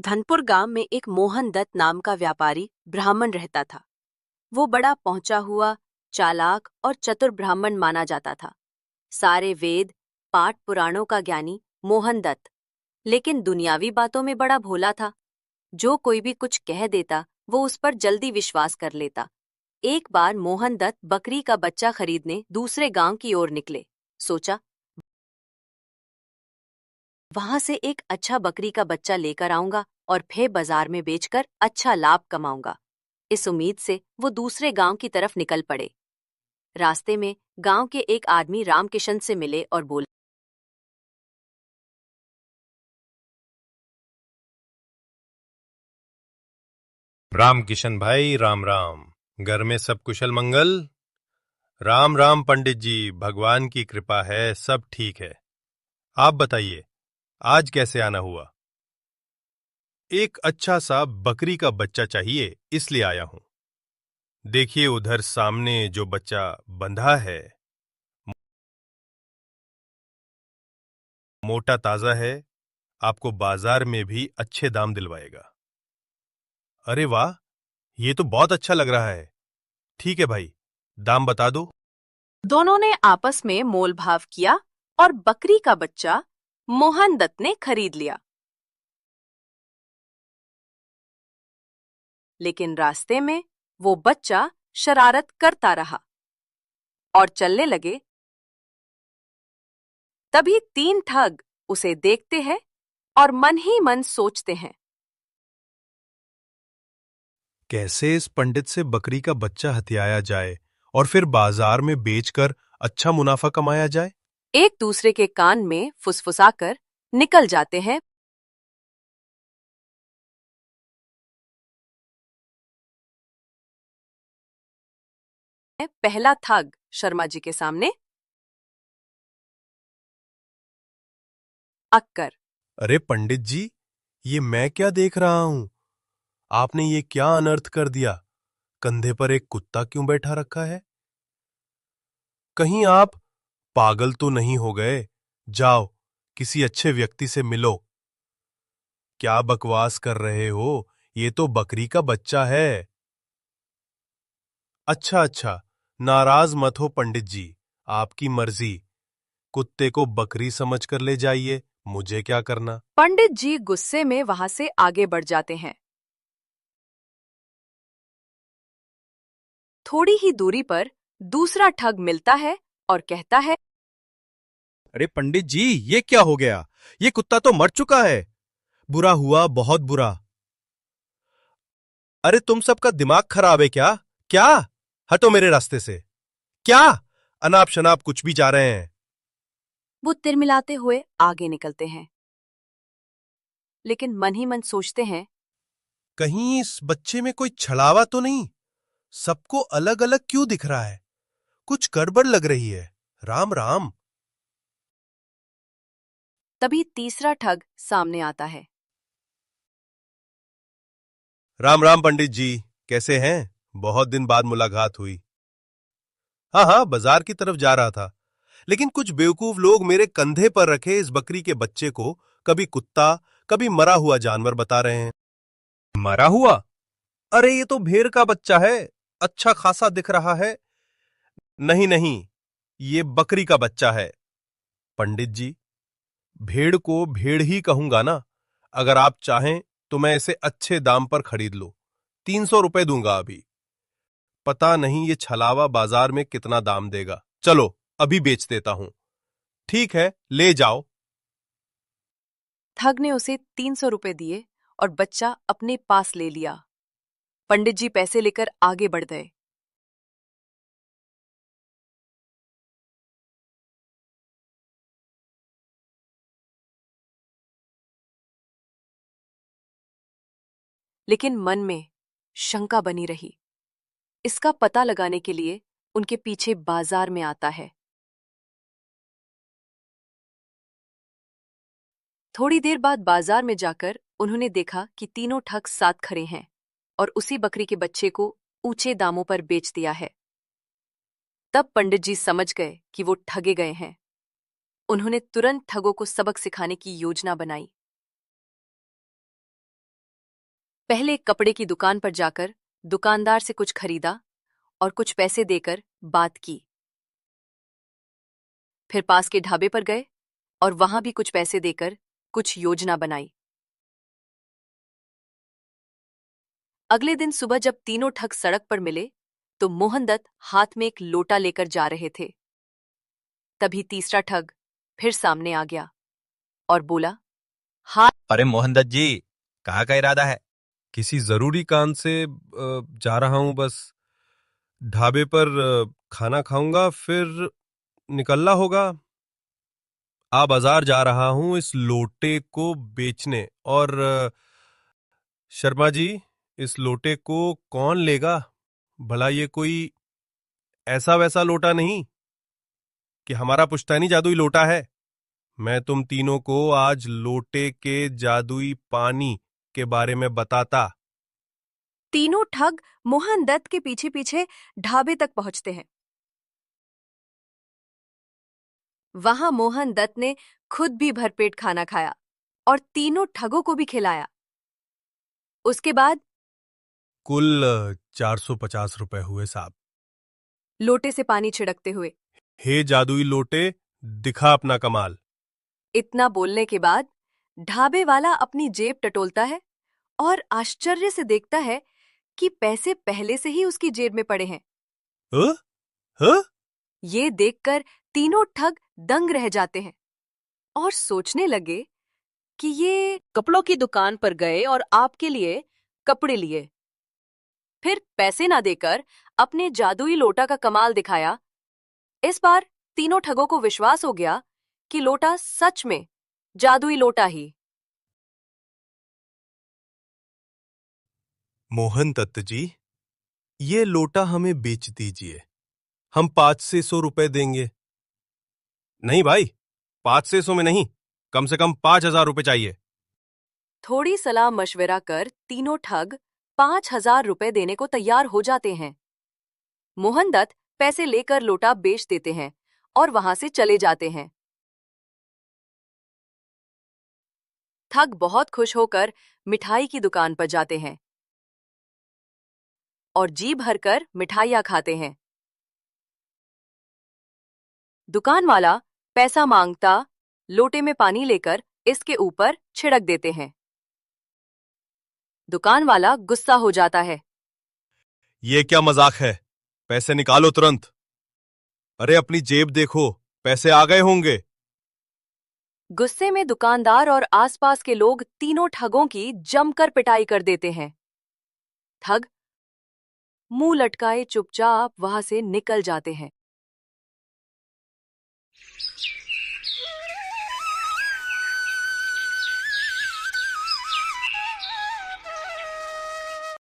धनपुर गांव में एक मोहन दत्त नाम का व्यापारी ब्राह्मण रहता था। वो बड़ा पहुंचा हुआ, चालाक और चतुर ब्राह्मण माना जाता था। सारे वेद, पाठ पुराणों का ज्ञानी मोहन दत्त, लेकिन दुनियावी बातों में बड़ा भोला था। जो कोई भी कुछ कह देता वो उस पर जल्दी विश्वास कर लेता। एक बार मोहन दत्त बकरी का बच्चा खरीदने दूसरे गांव की ओर निकले। सोचा, वहां से एक अच्छा बकरी का बच्चा लेकर आऊंगा और फिर बाजार में बेचकर अच्छा लाभ कमाऊंगा। इस उम्मीद से वो दूसरे गांव की तरफ निकल पड़े। रास्ते में गांव के एक आदमी रामकिशन से मिले और बोले, राम किशन भाई, राम राम। घर में सब कुशल मंगल? राम राम पंडित जी, भगवान की कृपा है, सब ठीक है। आप बताइए, आज कैसे आना हुआ? एक अच्छा सा बकरी का बच्चा चाहिए, इसलिए आया हूं। देखिए उधर सामने जो बच्चा बंधा है, मोटा ताजा है, आपको बाजार में भी अच्छे दाम दिलवाएगा। अरे वाह, ये तो बहुत अच्छा लग रहा है। ठीक है भाई, दाम बता दो। दोनों ने आपस में मोल भाव किया और बकरी का बच्चा मोहन दत्त ने खरीद लिया। लेकिन रास्ते में वो बच्चा शरारत करता रहा और चलने लगे। तभी तीन ठग उसे देखते हैं और मन ही मन सोचते हैं, कैसे इस पंडित से बकरी का बच्चा हथियाया जाए और फिर बाजार में बेचकर अच्छा मुनाफा कमाया जाए। एक दूसरे के कान में फुसफुसाकर निकल जाते हैं। पहला ठग शर्मा जी के सामने अक्कर। अरे पंडित जी, ये मैं क्या देख रहा हूं? आपने ये क्या अनर्थ कर दिया? कंधे पर एक कुत्ता क्यों बैठा रखा है? कहीं आप पागल तो नहीं हो गए? जाओ, किसी अच्छे व्यक्ति से मिलो। क्या बकवास कर रहे हो? ये तो बकरी का बच्चा है। अच्छा अच्छा, नाराज मत हो पंडित जी, आपकी मर्जी। कुत्ते को बकरी समझकर ले जाइए, मुझे क्या करना। पंडित जी गुस्से में वहां से आगे बढ़ जाते हैं। थोड़ी ही दूरी पर दूसरा ठग मिलता है और कहता है, अरे पंडित जी, ये क्या हो गया? ये कुत्ता तो मर चुका है। बुरा हुआ, बहुत बुरा। अरे तुम सबका दिमाग खराब है क्या? क्या? हटो मेरे रास्ते से। क्या अनाप शनाप कुछ भी जा रहे हैं? वो तिरमिलाते हुए आगे निकलते हैं, लेकिन मन ही मन सोचते हैं, कहीं इस बच्चे में कोई छलावा तो नहीं? सबको अलग अलग क्यों दिख रहा है? कुछ गड़बड़ लग रही है। राम राम। तभी तीसरा ठग सामने आता है। राम राम पंडित जी, कैसे हैं? बहुत दिन बाद मुलाकात हुई। हाँ हाँ, बाजार की तरफ जा रहा था, लेकिन कुछ बेवकूफ लोग मेरे कंधे पर रखे इस बकरी के बच्चे को कभी कुत्ता, कभी मरा हुआ जानवर बता रहे हैं। मरा हुआ? अरे ये तो भेड़ का बच्चा है, अच्छा खासा दिख रहा है। नहीं नहीं, ये बकरी का बच्चा है। पंडित जी, भेड़ को भेड़ ही कहूंगा ना। अगर आप चाहें तो मैं इसे अच्छे दाम पर खरीद लो। 300 रुपए दूंगा अभी। पता नहीं ये छलावा बाजार में कितना दाम देगा। चलो अभी बेच देता हूं। ठीक है, ले जाओ। ठग ने उसे 300 रुपए दिए और बच्चा अपने पास ले लिया। पंडित जी पैसे लेकर आगे बढ़ गए। लेकिन मन में शंका बनी रही। इसका पता लगाने के लिए उनके पीछे बाजार में आता है। थोड़ी देर बाद बाजार में जाकर उन्होंने देखा कि तीनों ठग साथ खड़े हैं और उसी बकरी के बच्चे को ऊंचे दामों पर बेच दिया है। तब पंडित जी समझ गए कि वो ठगे गए हैं। उन्होंने तुरंत ठगों को सबक सिखाने की योजना बनाई। पहले कपड़े की दुकान पर जाकर दुकानदार से कुछ खरीदा और कुछ पैसे देकर बात की। फिर पास के ढाबे पर गए और वहां भी कुछ पैसे देकर कुछ योजना बनाई। अगले दिन सुबह जब तीनों ठग सड़क पर मिले तो मोहनदत्त हाथ में एक लोटा लेकर जा रहे थे। तभी तीसरा ठग फिर सामने आ गया और बोला, हाँ। अरे मोहनदत्त जी, कहाँ का इरादा है? किसी जरूरी काम से जा रहा हूं, बस ढाबे पर खाना खाऊंगा, फिर निकलना होगा। आ बाजार जा रहा हूं इस लोटे को बेचने। और शर्मा जी, इस लोटे को कौन लेगा? भला ये कोई ऐसा वैसा लोटा नहीं कि हमारा पुश्तैनी जादुई लोटा है। मैं तुम तीनों को आज लोटे के जादुई पानी के बारे में बताता। तीनों ठग मोहनदत्त के पीछे पीछे ढाबे तक पहुंचते हैं। वहां मोहनदत्त ने खुद भी भरपेट खाना खाया और तीनों ठगों को भी खिलाया। उसके बाद कुल 450 रुपए हुए साहब। लोटे से पानी छिड़कते हुए, हे जादुई लोटे, दिखा अपना कमाल। इतना बोलने के बाद ढाबे वाला अपनी जेब टटोलता है और आश्चर्य से देखता है कि पैसे पहले से ही उसकी जेब में पड़े हैं। ह? ह? ये देखकर तीनों ठग दंग रह जाते हैं और सोचने लगे कि ये कपड़ों की दुकान पर गए और आपके लिए कपड़े लिए, फिर पैसे ना देकर अपने जादुई लोटा का कमाल दिखाया। इस बार तीनों ठगों को विश्वास हो गया कि लोटा सच में जादुई लोटा ही। मोहन दत्त जी, ये लोटा हमें बेच दीजिए। हम 500 रुपए देंगे। नहीं भाई, 500 में नहीं, कम से कम 5,000 रुपए चाहिए। थोड़ी सलाह मशविरा कर तीनों ठग 5,000 रुपए देने को तैयार हो जाते हैं। मोहनदत्त पैसे लेकर लोटा बेच देते हैं और वहां से चले जाते हैं। ठग बहुत खुश होकर मिठाई की दुकान पर जाते हैं और जी भरकर मिठाइयां खाते हैं। दुकान वाला पैसा मांगता लोटे में पानी लेकर इसके ऊपर छिड़क देते हैं। दुकान वाला गुस्सा हो जाता है। ये क्या मजाक है? पैसे निकालो तुरंत। अरे अपनी जेब देखो, पैसे आ गए होंगे। गुस्से में दुकानदार और आसपास के लोग तीनों ठगों की जमकर पिटाई कर देते हैं। ठग मुंह लटकाए चुपचाप वहां से निकल जाते हैं।